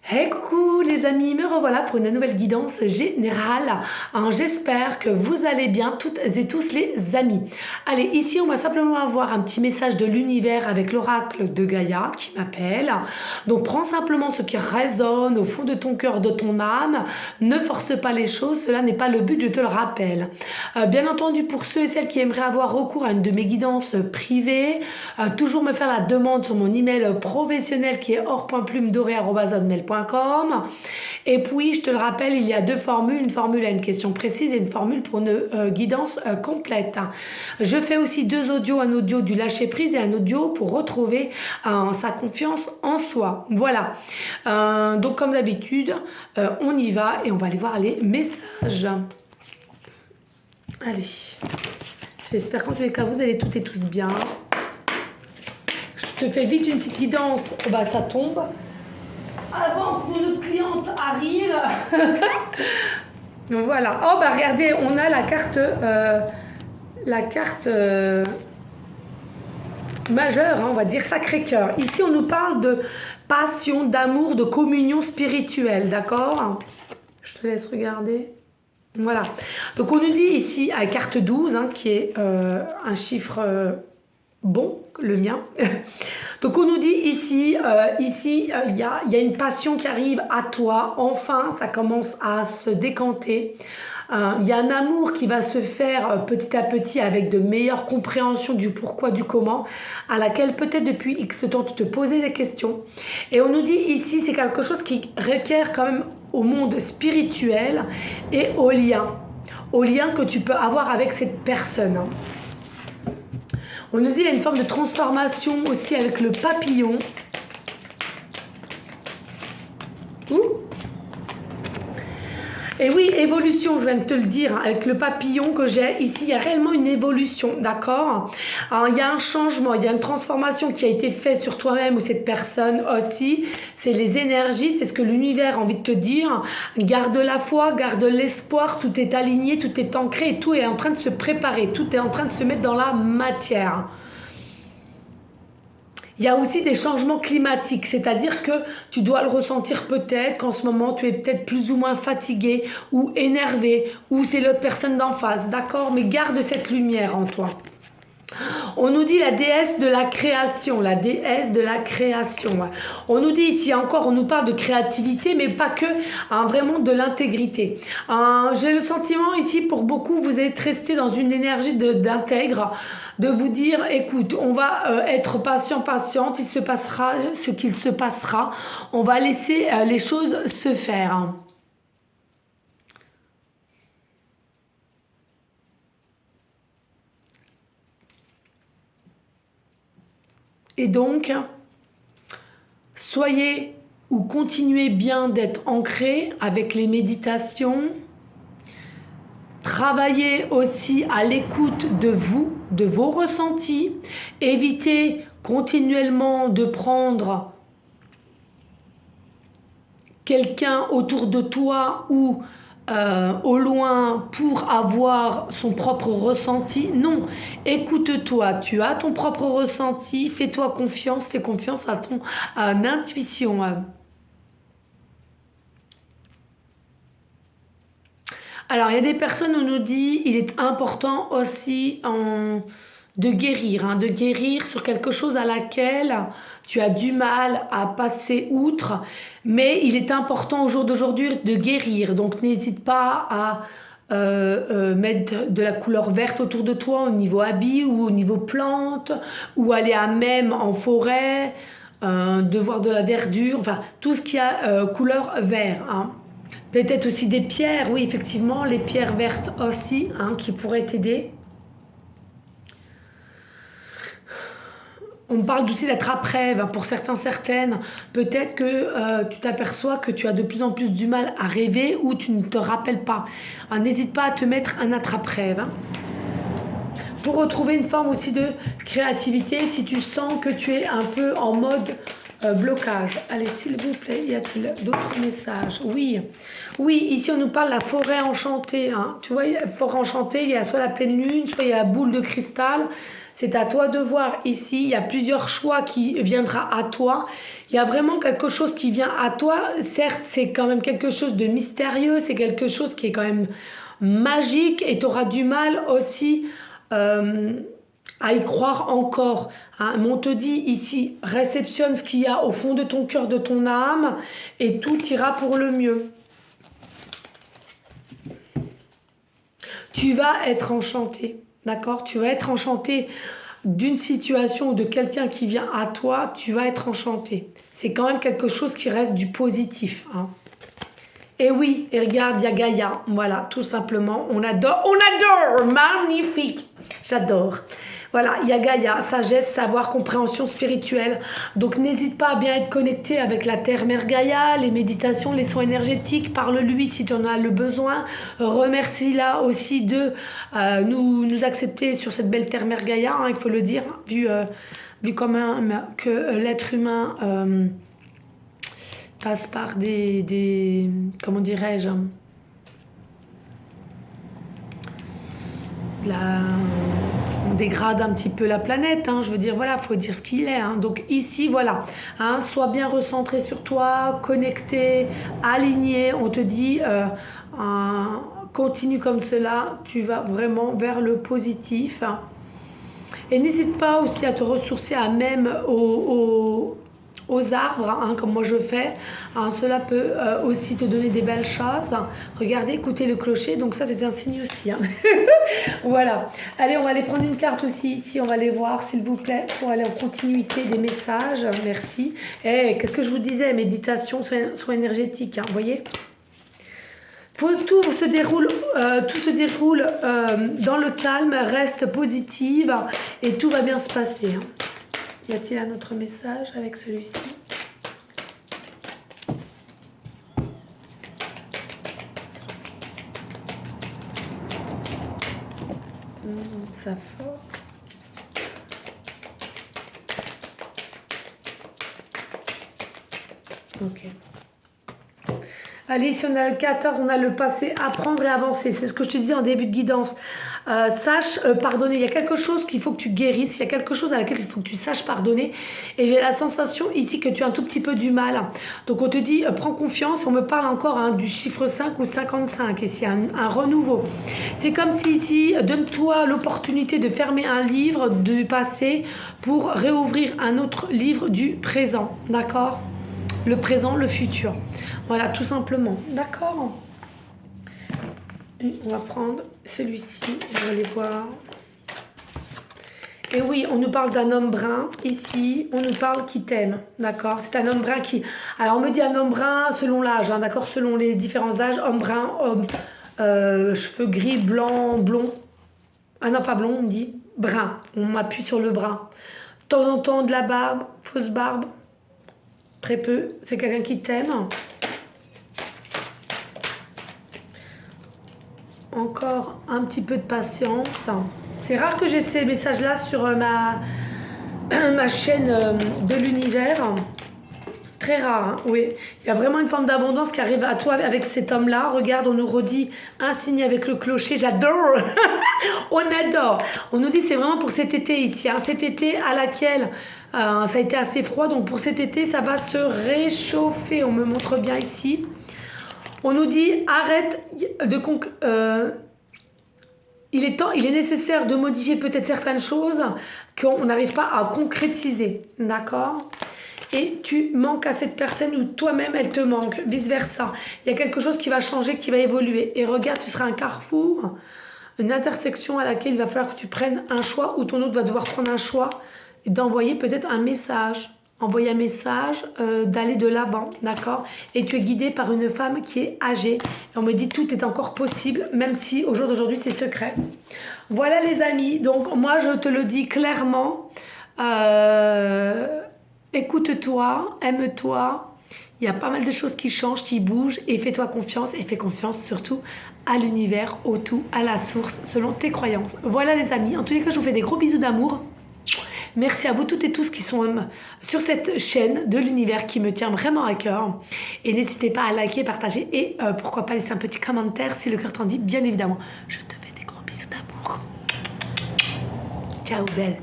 Hey coucou les amis, me revoilà pour une nouvelle guidance générale. J'espère que vous allez bien toutes et tous les amis. Allez, ici on va simplement avoir un petit message de l'univers avec l'oracle de Gaïa qui m'appelle. Donc prends simplement ce qui résonne au fond de ton cœur, de ton âme. Ne force pas les choses, cela n'est pas le but, je te le rappelle. Bien entendu, pour ceux et celles qui aimeraient avoir recours à une de mes guidances privées, toujours me faire la demande sur mon email professionnel qui est or.plumedoré@hotmail.com. Et puis, je te le rappelle, il y a deux formules. Une formule à une question précise et une formule pour une guidance complète. Je fais aussi deux audios, un audio du lâcher-prise et un audio pour retrouver sa confiance en soi. Voilà. Donc, comme d'habitude, on y va et on va aller voir les messages. Allez. J'espère qu'en tous les cas, vous allez toutes et tous bien. Je te fais vite une petite guidance. Bah, ça tombe. Avant que notre cliente arrive. Voilà. Oh bah regardez, on a la carte majeure, hein, on va dire Sacré-Cœur. Ici, on nous parle de passion, d'amour, de communion spirituelle, d'accord? Je te laisse regarder. Voilà. Donc on nous dit ici, à carte 12, hein, qui est un chiffre bon, le mien. Donc on nous dit ici, il y a une passion qui arrive à toi. Enfin, ça commence à se décanter. Il y a un amour qui va se faire petit à petit avec de meilleures compréhensions du pourquoi, du comment, à laquelle peut-être depuis X temps tu te posais des questions. Et on nous dit ici, c'est quelque chose qui requiert quand même au monde spirituel et au lien que tu peux avoir avec cette personne. On nous dit qu'il y a une forme de transformation aussi avec le papillon. Et oui, évolution, je viens de te le dire, avec le papillon que j'ai ici, il y a réellement une évolution, d'accord? Il y a un changement, il y a une transformation qui a été faite sur toi-même ou cette personne aussi. C'est les énergies, c'est ce que l'univers a envie de te dire. Garde la foi, garde l'espoir, tout est aligné, tout est ancré et tout est en train de se préparer, tout est en train de se mettre dans la matière. Il y a aussi des changements climatiques, c'est-à-dire que tu dois le ressentir peut-être qu'en ce moment tu es peut-être plus ou moins fatigué ou énervé ou c'est l'autre personne d'en face, d'accord? Mais garde cette lumière en toi. On nous dit la déesse de la création, la déesse de la création. On nous dit ici encore, on nous parle de créativité, mais pas que, hein, vraiment de l'intégrité. J'ai le sentiment ici, pour beaucoup, vous êtes resté dans une énergie d'intègre, de vous dire, écoute, on va être patiente, il se passera ce qu'il se passera, on va laisser les choses se faire. Et donc, soyez ou continuez bien d'être ancré avec les méditations. Travaillez aussi à l'écoute de vous, de vos ressentis. Évitez continuellement de prendre quelqu'un autour de toi ou au loin pour avoir son propre ressenti. Non, écoute-toi, tu as ton propre ressenti, fais-toi confiance, fais confiance à ton intuition. Alors, il y a des personnes, on nous dit, il est important aussi de guérir sur quelque chose à laquelle tu as du mal à passer outre, mais il est important au jour d'aujourd'hui de guérir. Donc, n'hésite pas à mettre de la couleur verte autour de toi au niveau habit ou au niveau plante, ou aller à même en forêt, de voir de la verdure, enfin, tout ce qui a couleur vert, hein. Peut-être aussi des pierres, oui, effectivement, les pierres vertes aussi, hein, qui pourraient t'aider. On parle aussi d'être après, pour certains, certaines. Peut-être que tu t'aperçois que tu as de plus en plus du mal à rêver ou tu ne te rappelles pas. N'hésite pas à te mettre un attrape-rêve. Hein. Pour retrouver une forme aussi de créativité, si tu sens que tu es un peu en mode blocage. Allez, s'il vous plaît, y a-t-il d'autres messages? Oui, oui, ici on nous parle de la forêt enchantée. Hein. Tu vois, forêt enchantée, il y a soit la pleine lune, soit il y a la boule de cristal. C'est à toi de voir ici. Il y a plusieurs choix qui viendra à toi. Il y a vraiment quelque chose qui vient à toi. Certes, c'est quand même quelque chose de mystérieux. C'est quelque chose qui est quand même magique. Et tu auras du mal aussi à y croire encore. Hein. Mais on te dit ici, réceptionne ce qu'il y a au fond de ton cœur, de ton âme. Et tout ira pour le mieux. Tu vas être enchanté. D'accord? Tu vas être enchanté d'une situation ou de quelqu'un qui vient à toi, tu vas être enchanté. C'est quand même quelque chose qui reste du positif. Hein. Et oui, et regarde, il y a Gaïa. Voilà, tout simplement. On adore, magnifique. J'adore. Voilà, il y a Gaïa, sagesse, savoir, compréhension spirituelle. Donc n'hésite pas à bien être connecté avec la Terre-Mère Gaïa, les méditations, les soins énergétiques. Parle-lui si tu en as le besoin. Remercie-la aussi de nous accepter sur cette belle Terre-Mère Gaïa, hein, il faut le dire, vu quand même que l'être humain passe par des comment dirais-je, on dégrade un petit peu la planète, hein, je veux dire, voilà, il faut dire ce qu'il est. Hein. Donc ici, voilà, hein, sois bien recentré sur toi, connecté, aligné, on te dit, continue comme cela, tu vas vraiment vers le positif. Hein. Et n'hésite pas aussi à te ressourcer à même aux arbres, hein, comme moi je fais. Hein, cela peut aussi te donner des belles choses. Regardez, écoutez le clocher, donc ça c'est un signe aussi. Hein. Voilà. Allez, on va aller prendre une carte aussi ici, on va aller voir s'il vous plaît, pour aller en continuité des messages. Merci. Et qu'est-ce que je vous disais? Méditation, soins énergétiques, hein, vous voyez? Tout se déroule dans le calme, reste positive et tout va bien se passer. Hein. Y a-t-il un autre message avec celui-ci? Ça fort. Ok. Allez, si on a le 14, on a le passé, apprendre et avancer. C'est ce que je te disais en début de guidance. Sache pardonner. Il y a quelque chose qu'il faut que tu guérisses. Il y a quelque chose à laquelle il faut que tu saches pardonner. Et j'ai la sensation ici que tu as un tout petit peu du mal. Donc on te dit, prends confiance. On me parle encore hein, du chiffre 5 ou 55. Ici, un renouveau. C'est comme si ici, donne-toi l'opportunité de fermer un livre du passé pour réouvrir un autre livre du présent. D'accord ? Le présent, le futur. Voilà, tout simplement. D'accord. On va prendre celui-ci. On va aller voir. Et oui, on nous parle d'un homme brun. Ici, on nous parle qui t'aime. D'accord. C'est un homme brun qui... Alors, on me dit un homme brun selon l'âge. Hein, d'accord. Selon les différents âges. Homme brun, homme... cheveux gris, blanc, blond. Ah non, pas blond, on me dit brun. On m'appuie sur le brun. De temps en temps, de la barbe. Fausse barbe. Très peu. C'est quelqu'un qui t'aime. Encore un petit peu de patience. C'est rare que j'ai ces messages-là sur ma chaîne de l'univers. Très rare, hein, oui. Il y a vraiment une forme d'abondance qui arrive à toi avec cet homme-là. Regarde, on nous redit un signe avec le clocher. J'adore. On adore. On nous dit c'est vraiment pour cet été ici. Hein, cet été à laquelle ça a été assez froid. Donc pour cet été, ça va se réchauffer. On me montre bien ici. On nous dit arrête de... il est nécessaire de modifier peut-être certaines choses qu'on n'arrive pas à concrétiser. D'accord ? Et tu manques à cette personne ou toi-même elle te manque, vice-versa. Il y a quelque chose qui va changer, qui va évoluer. Et regarde, tu seras un carrefour, une intersection à laquelle il va falloir que tu prennes un choix ou ton autre va devoir prendre un choix et d'envoyer peut-être un message. Envoyer un message, d'aller de l'avant, d'accord? Et tu es guidé par une femme qui est âgée. Et on me dit tout est encore possible, même si au jour d'aujourd'hui c'est secret. Voilà les amis, donc moi je te le dis clairement, écoute-toi, aime-toi. Il y a pas mal de choses qui changent, qui bougent et fais-toi confiance et fais confiance surtout à l'univers, au tout, à la source, selon tes croyances. Voilà les amis, en tous les cas je vous fais des gros bisous d'amour. Merci à vous toutes et tous qui sont sur cette chaîne de l'univers qui me tient vraiment à cœur. Et n'hésitez pas à liker, partager et pourquoi pas laisser un petit commentaire si le cœur t'en dit, bien évidemment. Je te fais des gros bisous d'amour. Ciao, belle.